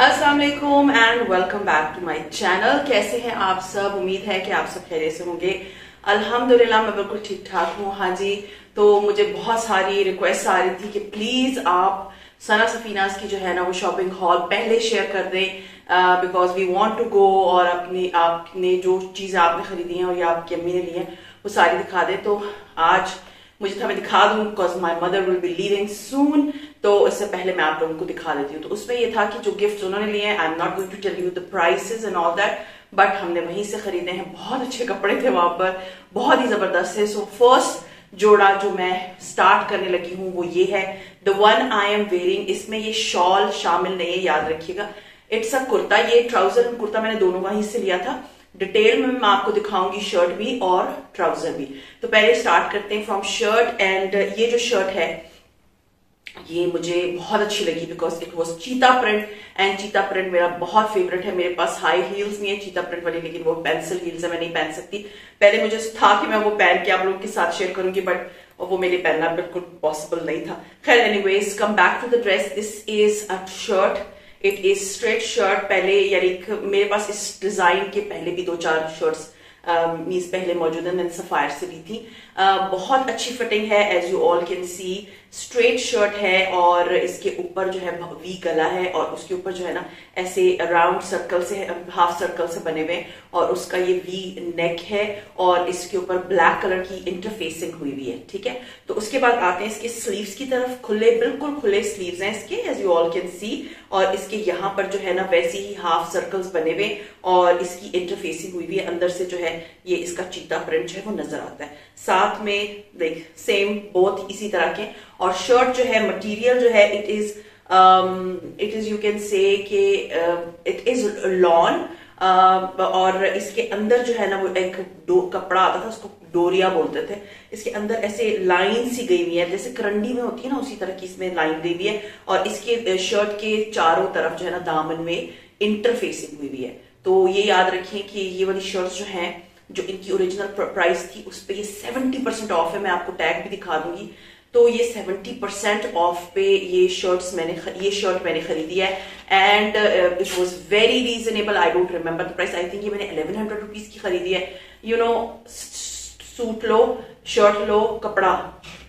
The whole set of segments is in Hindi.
अस्सलाम वालेकुम and welcome back to my channel. कैसे हैं आप सब? उम्मीद है कि आप सब खैरियत से होंगे। अल्हम्दुलिल्लाह मैं बिल्कुल ठीक ठाक हूँ। हाँ जी, तो मुझे बहुत सारी रिक्वेस्ट आ रही थी कि प्लीज आप सना सफीनाज की जो है ना वो शॉपिंग हॉल पहले शेयर कर दें because we want to go और अपनी आपने जो चीजें आपने खरीदी हैं और या आपकी अम्मी ने ली हैं वो सारी दिखा दें। तो आज मुझे था मैं दिखा दूं because my mother will be leaving soon, तो इससे पहले मैं आप लोगों को दिखा देती हूँ। तो उसमें ये था कि जो गिफ्ट उन्होंने लिए हैं, I am not going to tell you the prices and all that, but हमने वहीं से खरीदे हैं। बहुत अच्छे कपड़े थे वहां पर, बहुत ही जबरदस्त है। सो फर्स्ट जोड़ा जो मैं स्टार्ट करने लगी हूँ वो ये है, the one I am wearing. इसमें ये शॉल शामिल नहीं है, याद रखिएगा। इट्स अ कुर्ता, ये ट्राउजर और कुर्ता मैंने दोनों वहीं से लिया था। डिटेल में मैं आपको दिखाऊंगी शर्ट भी और ट्राउजर भी। तो पहले स्टार्ट करते हैं फ्रॉम शर्ट। एंड ये जो शर्ट है ये मुझे बहुत अच्छी लगी बिकॉज इट वॉज चीता प्रिंट, एंड चीता प्रिंट मेरा बहुत फेवरेट है। मेरे पास हाई हील्स नहीं है चीता प्रिंट वाली, लेकिन वो पेंसिल हील्स है, मैं नहीं पहन सकती। पहले मुझे था कि मैं वो पहन के आप लोगों के साथ शेयर करूंगी, बट वो मेरे पहनना बिल्कुल पॉसिबल नहीं था। खैर anyways, come back to the dress. This is a shirt, it is straight shirt. पहले यानी मेरे पास इस डिजाइन के पहले भी 2-4 शर्ट्स मीन्स पहले मौजूद है, मैंने सफायर से ली थी। बहुत अच्छी फिटिंग है, as you all can see. Straight shirt है और इसके ऊपर जो है वी गला है और उसके ऊपर जो है ना ऐसे राउंड सर्कल से, हाफ सर्कल से बने हुए, और उसका ये वी नेक है और इसके ऊपर ब्लैक कलर की इंटरफेसिंग हुई हुई है। ठीक है, तो उसके बाद आते हैं इसके स्लीव्स की तरफ। खुले, बिल्कुल खुले स्लीव्स हैं इसके, as you all can see. और इसके यहाँ पर जो है ना वैसे ही हाफ सर्कल्स बने हुए और इसकी इंटरफेसिंग हुई हुई है। अंदर से जो है ये इसका चीता प्रिंट जो है वो नजर आता है। साथ में देख सेम बोथ इसी तरह के। और शर्ट जो है, मटेरियल जो है, it is you can say कि इट इज लॉन। और इसके अंदर जो है ना वो एक कपड़ा आता था, उसको डोरिया बोलते थे। इसके अंदर ऐसे लाइन सी गई हुई है, जैसे करंडी में होती है ना उसी तरह की इसमें लाइन गई हुई है। और इसके शर्ट के चारों तरफ जो है ना दामन में इंटरफेसिंग हुई हुई है। तो ये याद रखिए कि ये वाली शर्ट्स जो हैं, जो इनकी ओरिजिनल प्राइस थी उस पे ये 70% ऑफ है। मैं आपको टैग भी दिखा दूंगी। तो ये 70% ऑफ पे ये शर्ट मैंने खरीदी है। And it was very reasonable. I don't remember the price, I think ये मैंने 1100 रुपीज की खरीदी है। यू नो, सूट लो, शर्ट लो, कपड़ा,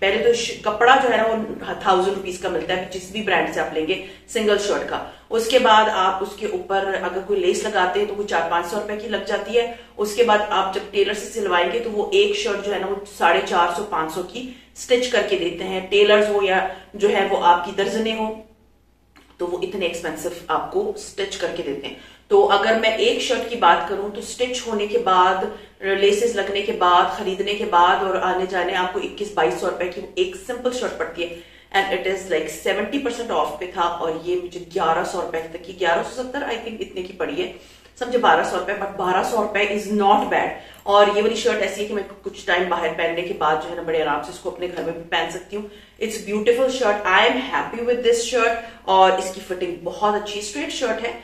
पहले तो कपड़ा जो है ना वो 1000 रुपीज का मिलता है जिस भी ब्रांड से आप लेंगे सिंगल शर्ट का। उसके बाद आप उसके ऊपर अगर कोई लेस लगाते हैं तो कोई 400-500 रुपए की लग जाती है। उसके बाद आप जब टेलर से सिलवाएंगे तो वो एक शर्ट जो है ना वो 450-500 की स्टिच करके देते हैं। टेलर्स हो या जो है वो आपकी दर्जने हो, तो वो इतने एक्सपेंसिव आपको स्टिच करके देते हैं। तो अगर मैं एक शर्ट की बात करूं तो स्टिच होने के बाद, लेसेस लगने के बाद, खरीदने के बाद और आने जाने आपको 2100-2200 रुपए की एक सिंपल शर्ट पड़ती है। And it is like 70% of पे था। और ये मुझे 1100 रुपए तक की, 1170 आई थिंक इतने की पड़ी है, समझे 1200 रुपए, बट 1200 रुपए इज नॉट बैड। और ये वाली शर्ट ऐसी है कि मैं कुछ टाइम बाहर पहनने के बाद जो है ना बड़े आराम से इसको अपने घर में भी पहन सकती हूँ। It's beautiful shirt, I am happy with this shirt. और इसकी फिटिंग बहुत अच्छी, स्ट्रेट शर्ट है,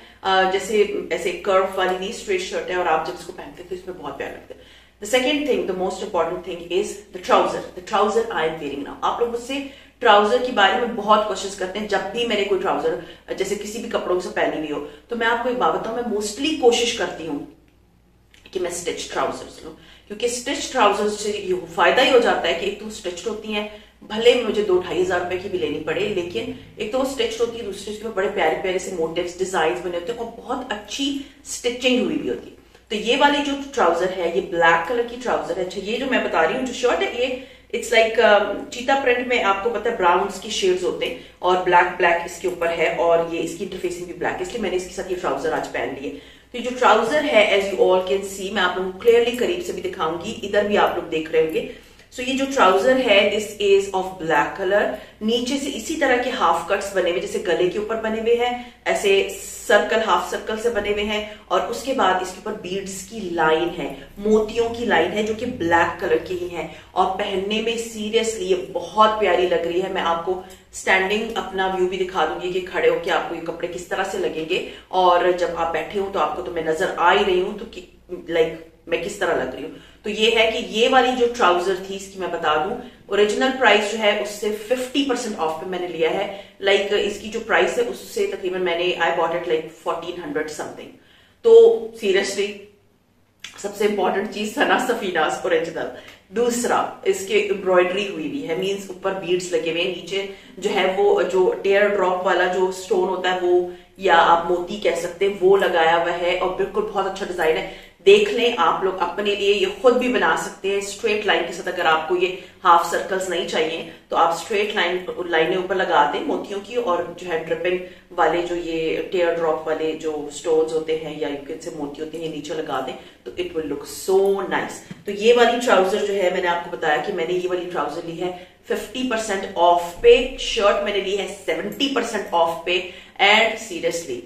जैसे ऐसे कर्व वाली नहीं, स्ट्रेट शर्ट है। और आप जब इसको पहनते तो इसमें बहुत प्यार लगता है। The second thing, the most important thing is the trouser. The trouser I am wearing now. आप लोग मुझसे ट्राउजर के बारे में बहुत क्वेश्चंस करते हैं। जब भी मैंने कोई ट्राउजर जैसे किसी भी कपड़ों से पहनी हुई हो, तो मैं आपको एक बात बताऊं, मैं मोस्टली कोशिश करती हूँ कि मैं स्टिच ट्राउजर्स लूं, क्योंकि स्टिच ट्राउजर्स से ये फायदा ही हो जाता है कि एक तो स्टिच होती है, भले मुझे 2-2.5 हजार रुपए की भी लेनी पड़े, लेकिन एक तो वो स्टिच होती है, दूसरे उसमें बड़े प्यारे प्यारे से मोटिव्स, डिजाइन बने होते हैं और बहुत अच्छी स्टिचिंग हुई भी होती है। तो ये वाली जो ट्राउजर है, ये ब्लैक कलर की ट्राउजर है। अच्छा, ये जो मैं बता रही हूँ जो शर्ट है, ये इट्स लाइक चीता प्रिंट में आपको पता है ब्राउन्स की शेड्स होते हैं और ब्लैक इसके ऊपर है, और ये इसकी इंटरफेसिंग भी ब्लैक है, इसलिए मैंने इसके साथ ये ट्राउजर आज पहन लिए। तो ये जो ट्राउजर है, as you all can see, मैं आप लोगों को क्लियरली करीब से भी दिखाऊंगी, इधर भी आप लोग देख रहे होंगे। सो ये जो ट्राउजर है, this is of black colour. नीचे से इसी तरह के हाफ कट्स बने हुए, जैसे गले के ऊपर बने हुए हैं, ऐसे सर्कल, हाफ सर्कल से बने हुए हैं। और उसके बाद इसके ऊपर बीड्स की लाइन है, मोतियों की लाइन है, जो कि ब्लैक कलर की ही है। और पहनने में सीरियसली ये बहुत प्यारी लग रही है। मैं आपको स्टैंडिंग अपना व्यू भी दिखा दूंगी कि खड़े होके आपको ये कपड़े किस तरह से लगेंगे, और जब आप बैठे हो तो आपको तो मैं नजर आ ही रही हूँ, तो लाइक मैं किस तरह लग रही हूँ। तो ये है कि ये वाली जो ट्राउजर थी इसकी मैं बता दूं, ओरिजिनल प्राइस जो है उससे 50% ऑफ पे मैंने लिया है। लाइक इसकी जो प्राइस है उससे तकरीबन मैंने I bought it like 1400 something. तो सीरियसली सबसे इंपॉर्टेंट चीज सना सफीनास ओरिजिनल। दूसरा, इसके एम्ब्रॉयडरी हुई भी है, मींस ऊपर बीड्स लगे हुए हैं, नीचे जो है वो जो टेयर ड्रॉप वाला जो स्टोन होता है वो, या आप मोती कह सकते हैं, वो लगाया हुआ है और बिल्कुल बहुत अच्छा डिजाइन है। देख लें आप लोग अपने लिए, ये खुद भी बना सकते हैं स्ट्रेट लाइन के साथ। अगर आपको ये हाफ सर्कल्स नहीं चाहिए तो आप स्ट्रेट लाइनें ऊपर लगा दें मोतियों की, और जो है ड्रिपिंग वाले जो ये टेयर ड्रॉप वाले जो स्टोन्स होते हैं या यू कैन से मोती होते हैं नीचे लगा दें तो it will look so nice. तो ये वाली ट्राउजर जो है मैंने आपको बताया कि मैंने ये वाली ट्राउजर ली है 50% ऑफ पे, शर्ट मैंने ली है 70% ऑफ पे। एंड सीरियसली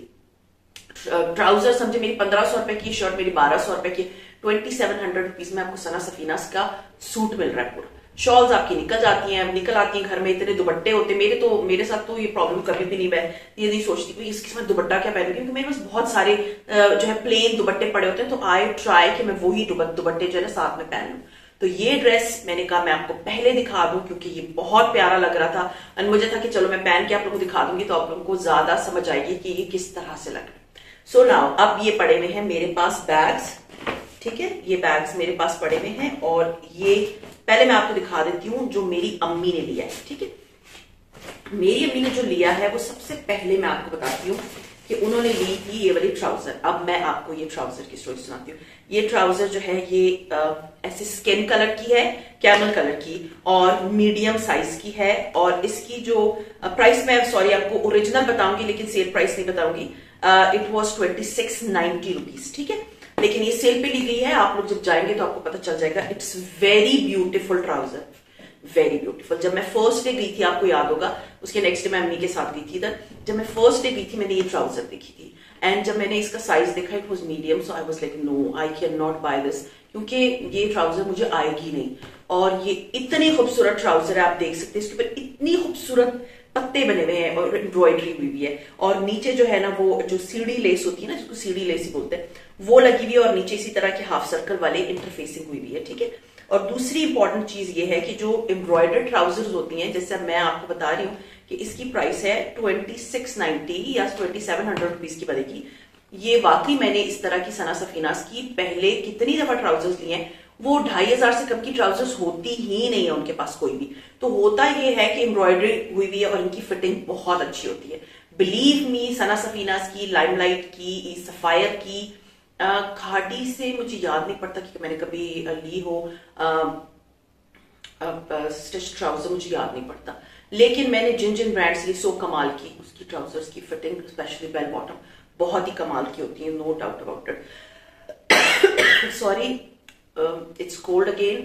ट्राउजर समझे मेरी 1500 रुपए की, शर्ट मेरी 1200 रुपए की, 2700 रुपीज में आपको सना सफीनास का सूट मिल रहा है पूरा। शॉल्स आपकी निकल जाती हैं, निकल आती हैं घर में, इतने दुपट्टे होते हैं मेरे साथ तो ये प्रॉब्लम कभी भी नहीं। मैं ये नहीं सोचती कि इसके साथ दुपट्टा क्या पहनूंगी, क्योंकि मेरे पास बहुत सारे जो है प्लेन दुपट्टे पड़े होते हैं, तो आई ट्राई कि मैं वही दुपट्टे जो है साथ में पहन लूं। तो ये ड्रेस मैंने कहा मैं आपको पहले दिखा दूं क्योंकि ये बहुत प्यारा लग रहा था, और मुझे था कि चलो मैं पहन के आप लोगों को दिखा दूंगी तो आप लोगों को ज्यादा समझ आएगी कि ये किस तरह से लग रहा है। सो नाउ अब ये पड़े हुए हैं मेरे पास बैग्स, ठीक है, ये बैग्स मेरे पास पड़े हुए हैं, और ये पहले मैं आपको दिखा देती हूँ जो मेरी अम्मी ने लिया है। ठीक है, मेरी अम्मी ने जो लिया है वो सबसे पहले मैं आपको बताती हूँ कि उन्होंने ली थी ये वाली ट्राउजर। अब मैं आपको ये ट्राउजर की स्टोरी सुनाती हूँ। ये ट्राउजर जो है ये ऐसे स्किन कलर की है, कैमल कलर की, और मीडियम साइज की है। और इसकी जो प्राइस मैं सॉरी आपको ओरिजिनल बताऊंगी लेकिन सेल प्राइस नहीं बताऊंगी। इट वॉज 2690 रुपीज, ठीक है, लेकिन ये सेल पे ली गई है। आप लोग जब जाएंगे तो आपको पता चल जाएगा। It's very beautiful trouser, very beautiful. जब मैं फर्स्ट डे गई थी, आपको याद होगा, उसके नेक्स्ट डे मैं अम्मी के साथ गई थी इधर। जब मैं फर्स्ट डे गई थी मैंने ये ट्राउजर देखी थी, एंड जब मैंने इसका साइज देखा it was medium, so I was like no I can not buy this, क्योंकि ये ट्राउजर मुझे आएगी नहीं। और ये इतनी खूबसूरत ट्राउजर है, आप देख सकते हैं इसके ऊपर इतनी खूबसूरत पत्ते बने हुए हैं और एम्ब्रॉयडरी हुई भी है, और नीचे जो है ना वो जो सीढ़ी लेस होती है ना, जिसको सीढ़ी लेस ही बोलते हैं, वो लगी हुई है, और नीचे इसी तरह के हाफ सर्कल वाले इंटरफेसिंग हुई भी है। ठीक है, और दूसरी इंपॉर्टेंट चीज ये है कि जो एम्ब्रॉयडर्ड ट्राउजर्स होती हैं, जैसे मैं आपको बता रही हूँ कि इसकी प्राइस है 2690 या 2700 रुपीज की बनेगी। ये वाकई मैंने इस तरह की सना सफीनास की पहले कितनी दफा ट्राउजर्स लिए हैं, वो 2500 से कम की ट्राउजर्स होती ही नहीं है उनके पास कोई भी। तो होता ये है कि एम्ब्रॉयडरी हुई हुई है और इनकी फिटिंग बहुत अच्छी होती है। बिलीव मी, सना सफीनास की, लाइमलाइट की, सफायर की, खाटी से मुझे याद नहीं पड़ता कि मैंने कभी ली हो स्टिच ट्राउजर, मुझे याद नहीं पड़ता, लेकिन मैंने जिन जिन ब्रांड्स ली सो कमाल की उसकी ट्राउजर्स की फिटिंग, स्पेशली बेल बॉटम, बहुत ही कमाल की होती है, no doubt about it. Sorry, it's cold again,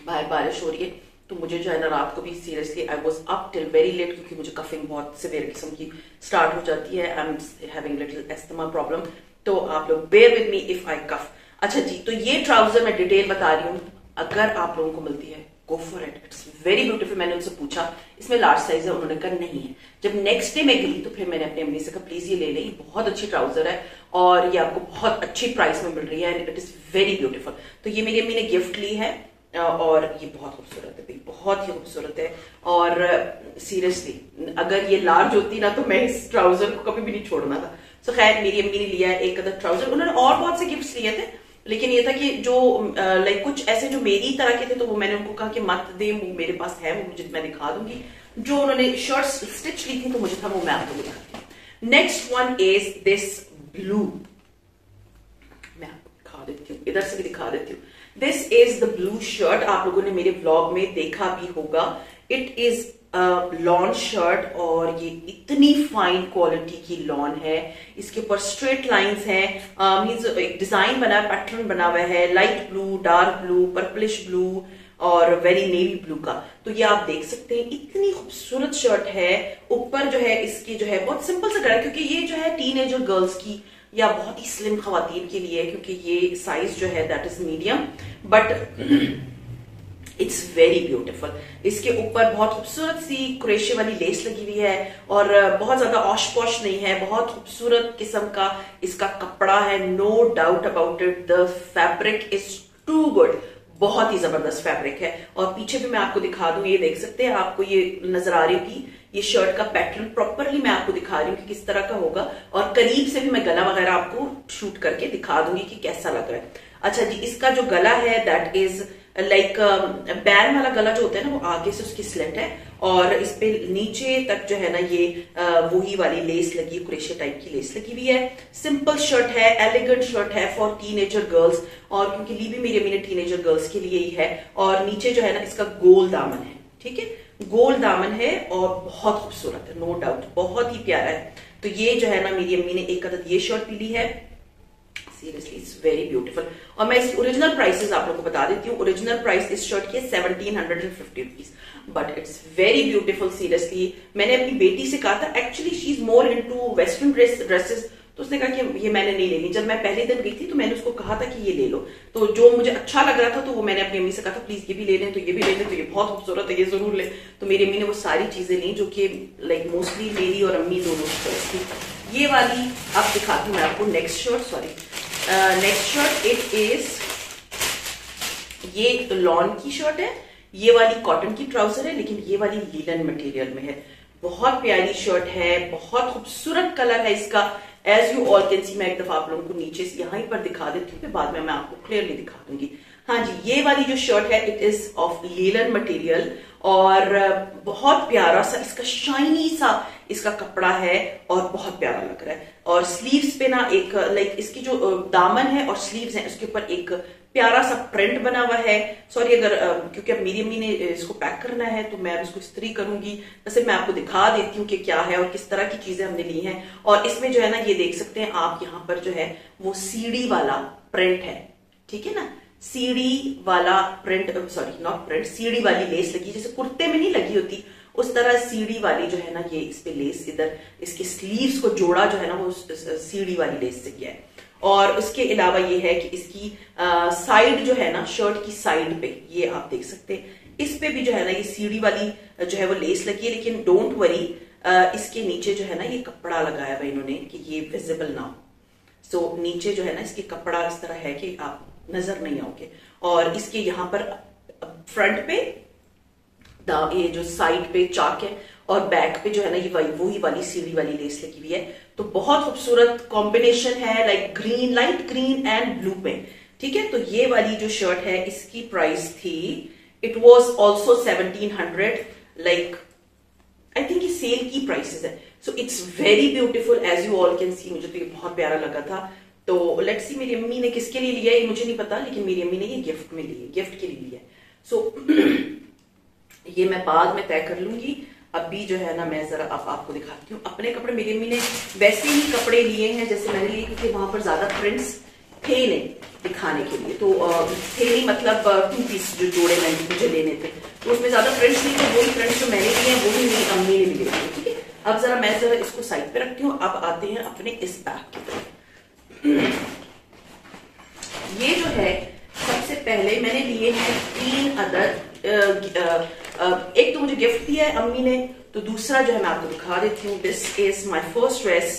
बाहर बारिश हो रही है, तो मुझे जो है ना रात को भी seriously I was up till very late, क्योंकि मुझे कफिंग बहुत सिवियर किस्म की स्टार्ट हो जाती है। I am having little asthma problem, तो आप लोग bear with me if I cough. अच्छा जी, तो ये ट्राउजर मैं डिटेल बता रही हूँ, अगर आप लोगों को मिलती है go for it, it's very beautiful. मैंने उनसे पूछा इसमें लार्ज साइज है, उन्होंने कहा नहीं है। जब नेक्स्ट डे मैं गई तो फिर मैंने अपनी अम्मी से कहा प्लीज ये ले लें, ये बहुत अच्छी ट्राउजर है और ये आपको बहुत अच्छी प्राइस में मिल रही है, and it is very beautiful. तो ये मेरी अम्मी ने गिफ्ट ली है और ये बहुत खूबसूरत है, बहुत ही खूबसूरत है। और सीरियसली अगर ये लार्ज होती ना तो मैं इस ट्राउजर को कभी भी नहीं छोड़ना था। सो खैर मेरी अम्मी ने लिया है एक अदर ट्राउजर, उन्होंने और बहुत से गिफ्ट्स लिए थे, लेकिन ये था कि जो लाइक कुछ ऐसे जो मेरी तरह के थे तो वो मैंने उनको कहा कि मत दे, वो मेरे पास है, वो मुझे मैं दिखा दूंगी। जो उन्होंने शर्ट्स स्टिच ली थी तो मुझे था वो मैं आपको दिखाती हूँ। Next one is this blue, मैं आपको दिखा देती हूँ, इधर से भी दिखा देती हूँ। This is the blue shirt, आप लोगों ने मेरे व्लॉग में देखा भी होगा। इट इज लॉन शर्ट और ये इतनी फाइन क्वालिटी की लॉन है, इसके ऊपर स्ट्रेट लाइंस हैं, मींस एक डिजाइन बना है, पैटर्न बना हुआ है, light blue, dark blue, purplish blue और वेरी नेवी ब्लू का। तो ये आप देख सकते हैं, इतनी खूबसूरत शर्ट है। ऊपर जो है इसकी जो है बहुत सिंपल सा कलर है, क्योंकि ये जो है टीनेजर गर्ल्स की या बहुत ही स्लिम खवातीन के लिए, क्योंकि ये साइज जो है that is medium, but it's very beautiful. इसके ऊपर बहुत खूबसूरत सी क्रोशिया वाली लेस लगी हुई है और बहुत ज्यादा ऑश पॉश नहीं है, बहुत खूबसूरत किस्म का इसका कपड़ा है, no doubt about it. The fabric is too good, बहुत ही जबरदस्त फैब्रिक है। और पीछे भी मैं आपको दिखा दूं, ये देख सकते हैं, आपको ये नजर आ रही होगी, ये शर्ट का पैटर्न प्रॉपरली मैं आपको दिखा रही हूँ कि किस तरह का होगा, और करीब से भी मैं गला वगैरह आपको शूट करके दिखा दूंगी कि कैसा लग रहा है। अच्छा जी, इसका जो गला है दैट इज लाइक बैन वाला गला जो होता है ना, वो आगे से उसकी स्लेट है, और इस पे नीचे तक जो है ना ये वही वाली लेस लगी है, क्रोशिया टाइप की लेस लगी हुई है। सिंपल शर्ट है, एलिगेंट शर्ट है फॉर टीनेजर गर्ल्स, और क्योंकि ली भी मेरी अम्मी ने टीनेजर गर्ल्स के लिए ही है। और नीचे जो है ना इसका गोल दामन है, ठीक है, गोल दामन है और बहुत खूबसूरत है, नो डाउट, बहुत ही प्यारा है। तो ये जो है ना मेरी अम्मी ने एक अदद ये शर्ट भी ली है, सीरियसली इट्स वेरी ब्यूटीफुल। और मैं इसकी ओरिजिनल प्राइसेस आप लोगों को बता देती हूँ। ओरिजिनल प्राइस इस शर्ट की है 1750 rupees, but it's very beautiful. Seriously मैंने अपनी बेटी से कहा था, actually she is more into western dresses, तो उसने कहा कि ये मैंने नहीं लेनी। जब मैं पहले दिन गई थी तो मैंने उसको कहा था कि ये ले लो, तो जो मुझे अच्छा लग रहा था तो वो मैंने अपनी अम्मी से कहा था प्लीज ये भी ले लें, तो ये भी ले लें, तो ये बहुत खूबसूरत है, ये जरूर ले। तो मेरी अम्मी ने वो सारी चीजें ली जो कि लाइक मोस्टली मेरी और अम्मी दोनों चॉइस थी। ये वाली अब दिखाती हूँ मैं आपको next shirt, sorry next shirt, it is, ये लॉन की शर्ट है, ये वाली कॉटन की ट्राउजर है, लेकिन ये वाली लीलन मटेरियल में है। बहुत प्यारी शर्ट है, बहुत खूबसूरत कलर है इसका, as you all can see. मैं एक दफा आप लोगों को नीचे से यहीं पर दिखा देती हूँ, फिर बाद में मैं आपको क्लियरली दिखा दूंगी। हाँ जी, ये वाली जो शर्ट है it is of linen material, और बहुत प्यारा सा इसका शाइनी सा इसका कपड़ा है, और बहुत प्यारा लग रहा है। और स्लीव्स पे ना एक लाइक इसकी जो दामन है और स्लीव्स है उसके ऊपर एक प्यारा सा प्रिंट बना हुआ है। सॉरी अगर क्योंकि अब मेरी अम्मी ने इसको पैक करना है तो मैं इसको इस्त्री करूंगी, वैसे मैं आपको दिखा देती हूँ कि क्या है और किस तरह की चीजें हमने ली हैं। और इसमें जो है ना ये देख सकते हैं आप, यहाँ पर जो है वो सीढ़ी वाला प्रिंट है, ठीक है ना, सीढ़ी वाला प्रिंट, सॉरी नॉट प्रिंट, सीढ़ी वाली लेस लगी, जैसे कुर्ते में नहीं लगी होती उस तरह सीढ़ी वाली जो है ना ये इस पे लेस, इधर इसके स्लीव्स को जोड़ा जो है ना वो सीढ़ी वाली लेस से किया है। और उसके अलावा ये है कि इसकी साइड जो है ना, शर्ट की साइड पे ये आप देख सकते हैं, इस पे भी जो है ना ये सीढ़ी वाली जो है वो लेस लगी है, लेकिन डोंट वरी, इसके नीचे जो है ना ये कपड़ा लगाया हुआ इन्होंने कि ये विजिबल ना हो। सो नीचे जो है ना इसकी कपड़ा इस तरह है कि आप नजर नहीं आओगे। और इसके यहाँ पर फ्रंट पे ये जो साइड पे चाक है, और बैक पे जो है ना ये वही वाली सीढ़ी वाली लेस लगी हुई है। तो बहुत खूबसूरत कॉम्बिनेशन है, like green, light green and blue में, ठीक है। तो ये वाली जो शर्ट है इसकी प्राइस थी, it was also 1700, like I think ये सेल की प्राइसेस है। So it's very beautiful as you all can see. मुझे तो ये बहुत प्यारा लगा था। तो लेट्स सी मेरी अम्मी ने किसके लिए लिया है ये मुझे नहीं पता, लेकिन मेरी अम्मी ने ये गिफ्ट में ली है, गिफ्ट के लिए लिया है। सो ये मैं बाद में तय कर लूंगी। अभी जो है ना मैं जरा अब आपको दिखाती हूँ अपने कपड़े। मेरी अम्मी ने वैसे ही कपड़े लिए हैं जैसे मैंने लिए, क्योंकि वहां पर ज्यादा प्रिंट्स थे नहीं दिखाने के लिए, तो थे नहीं मतलब 2 पीस जो जोड़े मैंने मुझे लेने थे, तो उसमें ज्यादा प्रिंट्स नहीं थे। वही प्रिंट्स जो मैंने लिए हैं वही मेरी अम्मी ने भी लिए थे, ठीक है। अब जरा मैं जरा इसको साइड पे रखती हूँ। अब आते हैं अपने इस बैग की तरफ। ये जो है सबसे पहले मैंने लिए हैं 3 अदद, एक तो मुझे गिफ्ट दिया है अम्मी ने, तो दूसरा जो है मैं आपको दिखा देती हूँ। This is my first dress,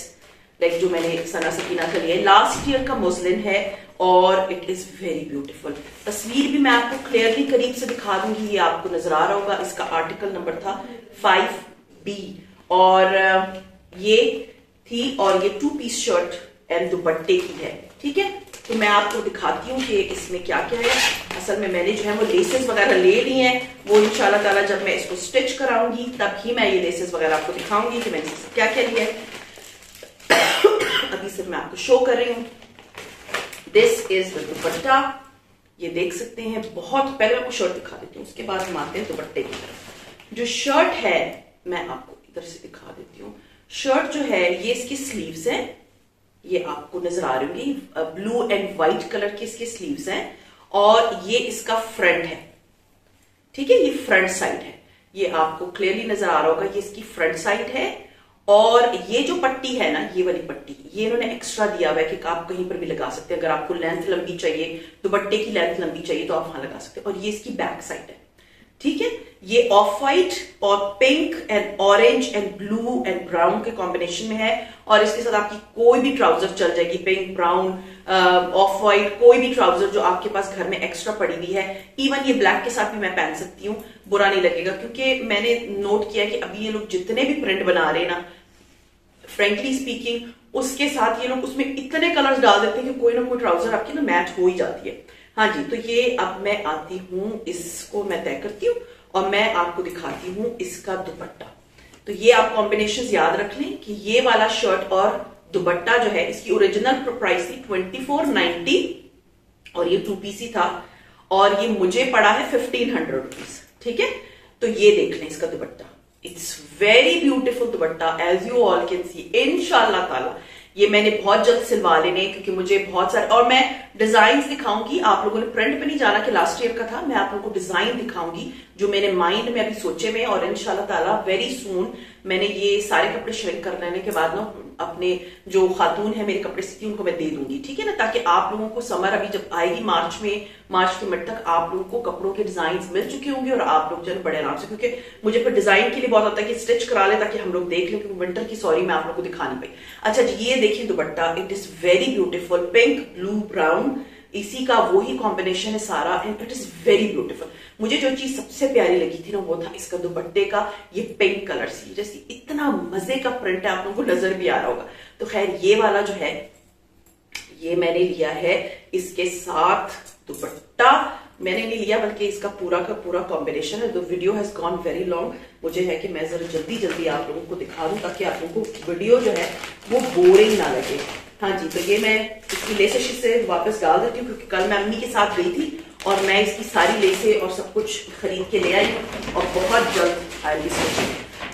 like जो मैंने सना सकीना का लिया है, लास्ट ईयर का मुस्लिन है, और इट इज वेरी ब्यूटीफुल। तस्वीर भी मैं आपको क्लियरली करीब से दिखा दूंगी, ये आपको नजर आ रहा होगा। इसका आर्टिकल नंबर था 5B, और ये थी, और ये 2 पीस शर्ट एंड दुपट्टे की है, ठीक है। तो मैं आपको दिखाती हूँ कि इसमें क्या क्या है। असल में मैंने जो है वो लेसेस वगैरह ले ली हैं, वो इंशाल्लाह ताला जब मैं इसको स्टिच कराऊंगी तब ही मैं ये लेसेस वगैरह आपको दिखाऊंगी कि मैंने क्या क्या लिया है। अभी सिर्फ मैं आपको शो कर रही हूँ। दिस इज द दुपट्टा, ये देख सकते हैं। बहुत पहले आपको शर्ट दिखा देती हूँ, उसके बाद हम आते हैं दुपट्टे की तरफ। जो शर्ट है मैं आपको इधर से दिखा देती हूँ। शर्ट जो है ये इसकी स्लीव्स है, ये आपको नजर आ रही होगी, ब्लू एंड व्हाइट कलर के इसके स्लीव्स हैं, और ये इसका फ्रंट है, ठीक है। ये फ्रंट साइड है, ये आपको क्लियरली नजर आ रहा होगा, ये इसकी फ्रंट साइड है। और ये जो पट्टी है ना, ये वाली पट्टी, ये इन्होंने एक्स्ट्रा दिया हुआ है कि आप कहीं पर भी लगा सकते हैं। अगर आपको लेंथ लंबी चाहिए, दुपट्टे की लेंथ लंबी चाहिए तो आप वहां लगा सकते हैं। और ये इसकी बैक साइड है, ठीक है। ये ऑफ वाइट और pink and orange and blue and brown के कॉम्बिनेशन में है, और इसके साथ आपकी कोई भी ट्राउजर चल जाएगी, पिंक, ब्राउन, ऑफ वाइट, कोई भी ट्राउजर जो आपके पास घर में एक्स्ट्रा पड़ी हुई है। इवन ये ब्लैक के साथ भी मैं पहन सकती हूँ, बुरा नहीं लगेगा, क्योंकि मैंने नोट किया कि अभी ये लोग जितने भी प्रिंट बना रहे हैं ना, फ्रेंकली स्पीकिंग, उसके साथ ये लोग उसमें इतने कलर्स डाल देते हैं कि कोई ना कोई ट्राउजर आपकी ना मैच हो ही जाती है। हाँ जी, तो ये अब मैं आती हूँ, इसको मैं तय करती हूँ और मैं आपको दिखाती हूँ इसका दुपट्टा। तो ये आप कॉम्बिनेशंस याद रख लें कि ये वाला शर्ट और दुपट्टा जो है, इसकी ओरिजिनल प्राइस थी 2490 और ये 2 पीस ही था, और ये मुझे पड़ा है 1500 रुपीज। ठीक है, तो ये देख लें इसका dupatta, it's very beautiful dupatta, as you all can see. इंशाल्लाह ताला ये मैंने बहुत जल्द सिलवा लेने, क्योंकि मुझे बहुत सारे, और मैं डिजाइन दिखाऊंगी, आप लोगों ने प्रिंट पे नहीं जाना कि लास्ट ईयर का था, मैं आप लोगों को डिजाइन दिखाऊंगी जो मैंने माइंड में अभी सोचे में, और इंशाल्लाह ताला वेरी सून मैंने ये सारे कपड़े श्रिंक कर लेने के बाद ना अपने जो खातून है मेरे कपड़े सीती उनको मैं दे दूंगी, ठीक है ना, ताकि आप लोगों को समर अभी जब आएगी मार्च के मिड तक आप लोगों को कपड़ों के डिजाइन मिल चुके होंगे और आप लोग जो है बड़े आराम से, क्योंकि मुझे फिर डिजाइन के लिए बहुत होता है कि स्टिच करा ले ताकि हम लोग देख लें, क्योंकि विंटर की सॉरी मैं आप लोग को दिखा नहीं पाई। अच्छा जी, ये देखिए दुपट्टा, it is very beautiful, pink, blue, brown, इसी का वही कॉम्बिनेशन है सारा, and it is very beautiful. मुझे जो चीज सबसे प्यारी लगी थी ना वो था इसका दुपट्टे का ये पिंक कलर सी, जैसे इतना मजे का प्रिंट है, आप लोगों को नजर भी आ रहा होगा। तो खैर ये वाला जो है ये मैंने लिया है इसके साथ दुपट्टा, मैंने नहीं लिया बल्कि इसका पूरा का पूरा कॉम्बिनेशन है। तो video has gone very long, मुझे है कि मैं जरा जल्दी जल्दी आप लोगों को दिखा दूं ताकि आप लोगों को वीडियो जो है वो बोरिंग ना लगे। हाँ जी, तो ये मैं इसकी लेसेस से वापस डाल देती हूँ, क्योंकि कल मैं अम्मी के साथ गई थी और मैं इसकी सारी लेसें और सब कुछ खरीद के ले आई और बहुत जल्द आई विल।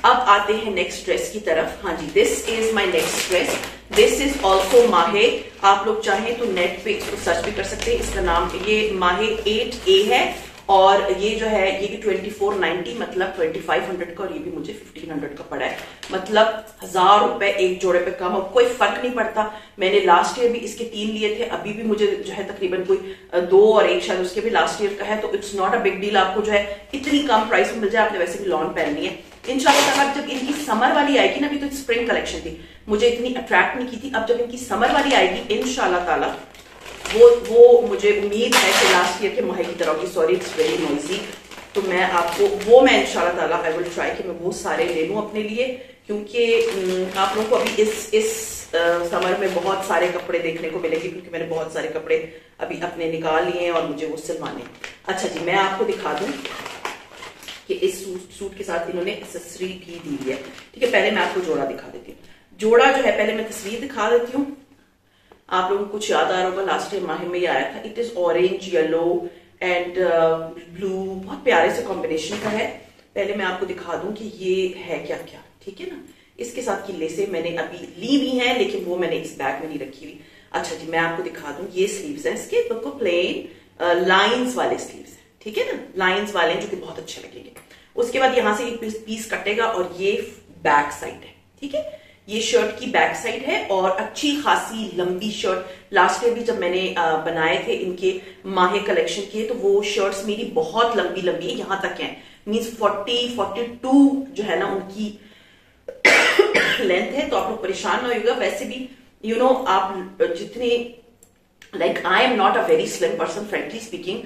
अब आते हैं नेक्स्ट ड्रेस की तरफ। हाँ जी, this is my next dress, this is also माहे। आप लोग चाहें तो नेट पे इसको सर्च भी कर सकते हैं, इसका नाम ये माहे 8A है, और ये जो है ये भी 2490 मतलब 2500 का, और ये भी मुझे 1500 का पड़ा है, मतलब 1000 रुपए एक जोड़े पे कम, और कोई फर्क नहीं पड़ता। मैंने लास्ट ईयर भी इसके 3 लिए थे, अभी भी मुझे जो है तकरीबन कोई 2 और 1 शायद उसके भी लास्ट ईयर का है, तो it's not a big deal, आपको जो है इतनी कम प्राइस में मिल जाए। आपने वैसे भी लॉन पहननी है इंशाल्लाह, जब इनकी समर वाली आएगी ना, अभी तो स्प्रिंग कलेक्शन थी, मुझे इतनी अट्रैक्ट नहीं की थी, अब जब इनकी समर वाली आएगी इंशाल्लाह ताला वो मुझे उम्मीद है कि लास्ट ईयर के माहे की तरह होगी। सॉरी इट्स वेरी नॉइजी, तो मैं आपको वो मैं इंशाल्लाह ताला आई विल ट्राई कि मैं वो सारे ले लूं अपने लिए, क्योंकि आप लोगों को अभी इस समर में बहुत सारे कपड़े देखने को मिलेंगे, क्योंकि मैंने बहुत सारे कपड़े अभी अपने निकाल लिए हैं और मुझे वो सिलवाने। अच्छा जी, मैं आपको दिखा दूं कि इस सूट के साथ इन्होंने एक्सेसरी भी दी है। ठीक है, पहले मैं आपको जोड़ा दिखा देती हूँ। जोड़ा जो है पहले मैं तस्वीर दिखा देती हूँ, आप लोगों को कुछ याद आ रहा होगा लास्ट टाइम माहिर में ये आया था। It is orange, yellow and blue, बहुत प्यारे से कॉम्बिनेशन का है। पहले मैं आपको दिखा दूं कि ये है क्या क्या, ठीक है ना। इसके साथ की लेसें मैंने अभी ली हुई हैं, लेकिन वो मैंने इस बैग में नहीं रखी हुई। अच्छा जी, मैं आपको दिखा दूं, ये स्लीव्स हैं इसके, बिल्कुल प्लेन लाइंस वाले स्लीव्स हैं, ठीक है ना, लाइंस वाले जो कि बहुत अच्छे लगेंगे। उसके बाद यहाँ से एक पीस कटेगा और ये बैक साइड है, ठीक है, ये शर्ट की बैक साइड है और अच्छी खासी लंबी शर्ट। लास्ट ईयर भी जब मैंने बनाए थे इनके माहे कलेक्शन के, तो वो शर्ट्स मेरी बहुत लंबी लंबी है, यहां तक है, मींस 42 जो है ना उनकी लेंथ है, तो आप लोग परेशान ना होइएगा। वैसे भी यू नो आप जितनी like I am not a very slim person frankly speaking,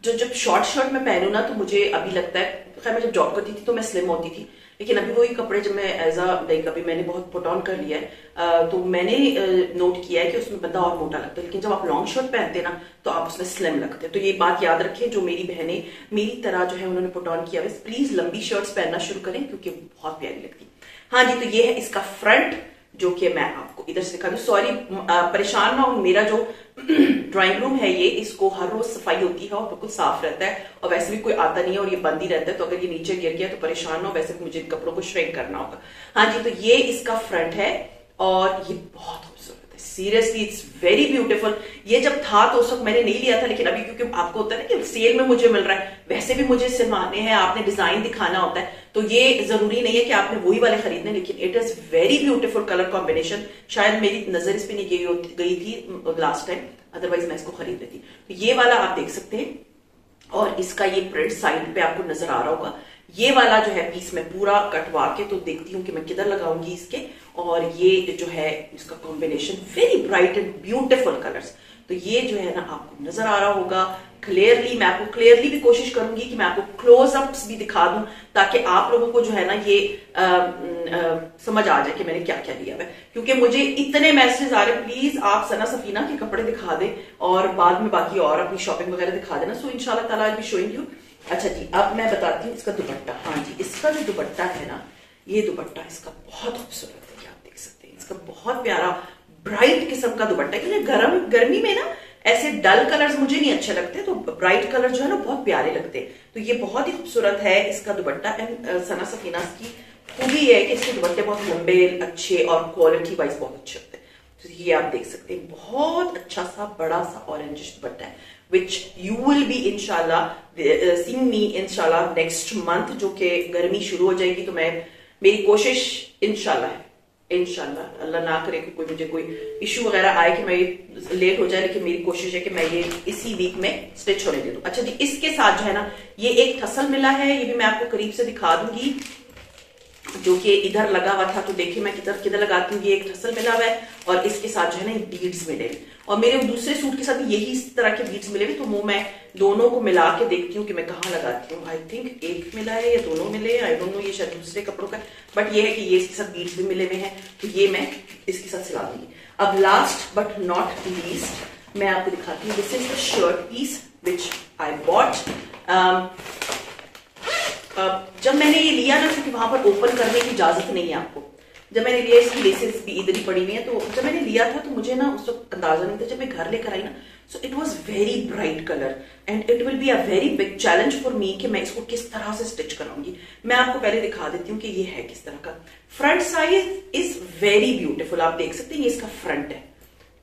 जब शॉर्ट शर्ट में पहनू ना तो मुझे अभी लगता है, खैर मैं जब जॉब करती थी तो मैं स्लिम होती थी, लेकिन अभी वही कपड़े जब मैं एज अ लाइक अभी मैंने बहुत पुट ऑन कर लिया है, तो मैंने नोट किया है कि उसमें बंदा और मोटा लगता है, लेकिन जब आप लॉन्ग शर्ट पहनते हैं ना तो आप उसमें स्लिम लगते हैं। तो ये बात याद रखें, जो मेरी बहनें मेरी तरह जो है उन्होंने पुट ऑन किया है, प्लीज लंबी शर्ट्स पहनना शुरू करें क्योंकि बहुत प्यारी लगती है। हाँ जी, तो ये है इसका फ्रंट, जो कि मैं आपको इधर से दिखा दूं। सॉरी परेशान ना हो, मेरा जो ड्राइंग रूम है ये, इसको हर रोज सफाई होती है और बिल्कुल साफ रहता है, और वैसे भी कोई आता नहीं है और ये बंद ही रहता है, तो अगर ये नीचे गिर गया तो परेशान ना हो, वैसे भी मुझे इन कपड़ों को श्रिंक करना होगा। हाँ जी, तो ये इसका फ्रंट है और ये बहुत खूबसूरत है, सीरियसली इट्स वेरी ब्यूटीफुल। ये जब था तो उस वक्त मैंने नहीं लिया था, लेकिन अभी क्योंकि आपको होता है ना कि सेल में मुझे मिल रहा है, वैसे भी मुझे सिलवाने हैं, आपने डिजाइन दिखाना होता है, तो ये जरूरी नहीं है कि आपने वही वाले खरीदने, लेकिन it is very beautiful colour combination. शायद मेरी नजर इस पे नहीं गई थी लास्ट टाइम, अदरवाइज मैं इसको खरीद लेती। तो ये वाला आप देख सकते हैं, और इसका ये प्रिंट साइड पे आपको नजर आ रहा होगा। ये वाला जो है पीस मैं पूरा कटवा के तो देखती हूँ कि मैं किधर लगाऊंगी इसके। और ये जो है इसका combination very bright and beautiful colours, तो ये जो है ना आपको नजर आ रहा होगा क्लियरली। मैं आपको क्लियरली भी कोशिश करूंगी कि मैं आपको क्लोजअप्स भी दिखा दूं ताकि आप लोगों को जो है ना ये समझ आ जाए कि मैंने क्या क्या लिया है। क्योंकि मुझे इतने मैसेज आ रहे, प्लीज आप सना सफीना के कपड़े दिखा दें और बाद में बाकी और अपनी शॉपिंग वगैरह दिखा देना। सो इंशाल्लाह ताला आई बी शोइंग यू। अच्छा जी, अब मैं बताती हूँ इसका दुपट्टा। हाँ जी, इसका जो दुपट्टा है ना, ये दुपट्टा इसका बहुत खूबसूरत है, आप देख सकते हैं। इसका बहुत प्यारा ब्राइट किस्म का दुपट्टा है। क्योंकि गर्मी में ना ऐसे डल कलर्स मुझे नहीं अच्छे लगते, तो ब्राइट कलर जो है ना बहुत प्यारे लगते हैं। तो ये बहुत ही खूबसूरत है इसका दुपट्टा। एंड सना सफीनास की खूबी है कि इसके दुपट्टे बहुत लंबे, अच्छे और क्वालिटी वाइज बहुत अच्छे होते हैं। तो ये आप देख सकते हैं, बहुत अच्छा सा बड़ा सा ऑरेंजिश दुपट्टा है, which you will be inshallah seeing me inshallah next month, जो कि गर्मी शुरू हो जाएगी। तो मेरी कोशिश इंशाल्लाह अल्लाह ना करे कि मुझे कोई इशू वगैरह आए कि मैं ये लेट हो जाए, लेकिन मेरी कोशिश है कि मैं ये इसी वीक में स्टिच होने दे दूं। अच्छा जी, इसके साथ जो है ना ये एक टसल मिला है, ये भी मैं आपको करीब से दिखा दूंगी, जो कि इधर लगा हुआ था। तो देखिए मैं किधर लगाती हूँ। ये एक टसल मिला हुआ है और इसके साथ जो है ना बीड्स मिले हुए, और मेरे दूसरे सूट के साथ भी यही इस तरह के बीड्स मिले हुए। तो वो मैं दोनों को मिला के देखती हूँ कि मैं कहाँ लगाती हूँ। आई थिंक एक मिला है या दोनों मिले, आई डोंट नो, ये शायद दूसरे कपड़ों का, बट ये है कि ये इसके साथ बीड्स भी मिले हुए हैं, तो ये मैं इसके साथ सिला दूंगी। अब लास्ट बट नॉट लीस्ट मैं आपको दिखाती हूँ। This is the shirt piece which I bought. जब मैंने ये लिया ना, क्योंकि वहां पर ओपन करने की इजाजत नहीं है आपको, जब मैंने लिया, इसकी लेसेस भी इधर ही पड़ी हुई है, तो जब मैंने लिया था तो मुझे ना उस वक्त अंदाजा नहीं था। जब मैं घर लेकर आई ना, so it was very bright colour and it will be a very big challenge for me कि मैं इसको किस तरह से स्टिच कराऊंगी। मैं आपको पहले दिखा देती हूँ कि ये है किस तरह का। Front size is very beautiful, आप देख सकते हैं, ये इसका फ्रंट है,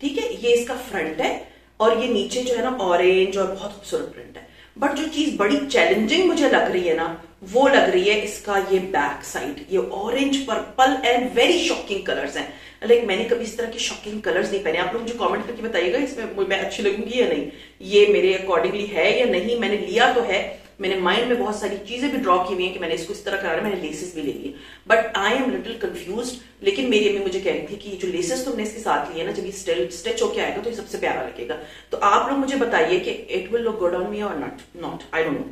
ठीक है, ये इसका फ्रंट है। और ये नीचे जो है ना ऑरेंज और बहुत खूबसूरत प्रिंट है। बट जो चीज बड़ी चैलेंजिंग मुझे लग रही है ना, वो लग रही है इसका ये बैक साइड। ये orange, purple and very shocking colours हैं। लाइक मैंने कभी इस तरह के शॉकिंग कलर्स नहीं पहने। आप लोग मुझे कमेंट करके बताइएगा इसमें मैं अच्छी लगूंगी या नहीं, ये मेरे अकॉर्डिंगली है या नहीं। मैंने लिया तो है, मैंने माइंड में बहुत सारी चीजें भी ड्रॉ की हुई है कि मैंने इसको इस तरह कराना, मैंने लेसेस भी ले ली, but I am little confused. लेकिन मेरी अम्मी मुझे कह रही थी कि जो लेसेस तुमने इसके साथ लिए ना, जब ये स्टिच होके आएगा तो ये सबसे प्यारा लगेगा। तो आप लोग मुझे बताइए कि it will look good on me और नॉट, आई डोंट नो।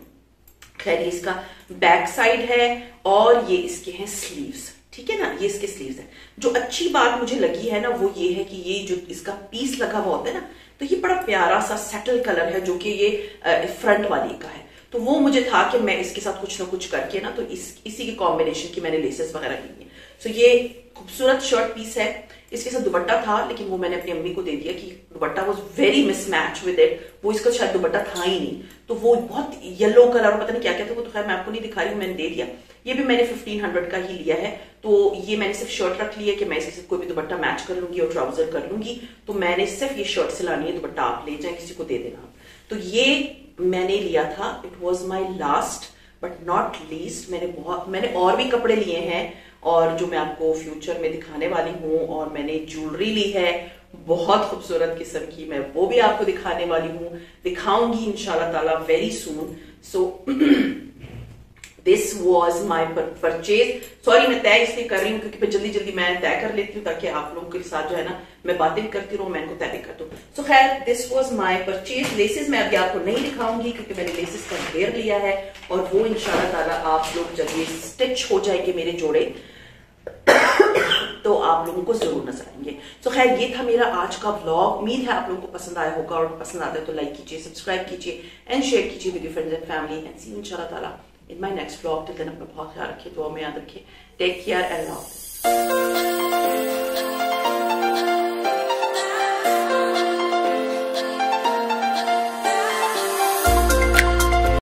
खैर, ये इसका बैक साइड है और ये इसके हैं स्लीव्स, ठीक है ना, ये इसके स्लीव्स है। जो अच्छी बात मुझे लगी है ना, वो ये है कि ये जो इसका पीस लगा हुआ होता है ना, तो ये बड़ा प्यारा सा सेटल कलर है, जो कि ये फ्रंट वाली का है। तो वो मुझे था कि मैं इसके साथ कुछ ना कुछ करके ना, तो इसी के कॉम्बिनेशन की मैंने लेसेस वगैरह ली है। सो ये खूबसूरत शर्ट पीस है। इसके साथ दुपट्टा था, लेकिन वो मैंने अपनी अम्मी को दे दिया कि दुपट्टा was very mismatch with it. वो इसका शायद दुपट्टा था ही नहीं, तो वो बहुत येलो कलर, पता नहीं क्या क्या था वो, तो खैर मैं आपको नहीं दिखा रही हूँ, मैंने दे दिया। ये भी मैंने 1500 का ही लिया है। तो ये मैंने सिर्फ शर्ट रख ली है कि मैं इसके साथ कोई भी दुपट्टा मैच कर लूंगी और ट्राउजर कर लूंगी। तो मैंने सिर्फ ये शर्ट सिलानी है, दुपट्टा आप ले जाए, किसी को दे देना। तो ये मैंने लिया था, it was my last but not least. मैंने और भी कपड़े लिए हैं और जो मैं आपको फ्यूचर में दिखाने वाली हूँ। और मैंने ज्वेलरी ली है बहुत खूबसूरत किस्म की, मैं वो भी आपको दिखाने वाली हूँ, दिखाऊंगी इंशाल्लाह ताला very soon. So this was my purchase. Sorry, मैं तय इसलिए कर रही हूँ क्योंकि जल्दी जल्दी मैं तय कर लेती हूँ ताकि आप लोगों के साथ जो है ना मैं बातें भी करती रहूँ, मैं इनको तय भी कर दूँ। सो खैर, this was my purchase. Laces मैं अभी आपको नहीं दिखाऊंगी क्योंकि मैंने लेसेस का ढेर लिया है, और वो इंशाल्लाह ताला आप लोग जब ये स्टिच हो जाएंगे मेरे जोड़े तो आप लोगों को जरूर नजर आएंगे। तो खैर, ये था मेरा आज का व्लॉग। उम्मीद है आप लोगों को पसंद आया होगा, और पसंद आता है तो लाइक कीजिए, सब्सक्राइब कीजिए एंड शेयर कीजिए with your friends and family. And see you इंशाल्लाह ताला in my next vlog. Till then अपना बहुत ख्याल रखिए, दुआ में याद रखिए। Take care and love.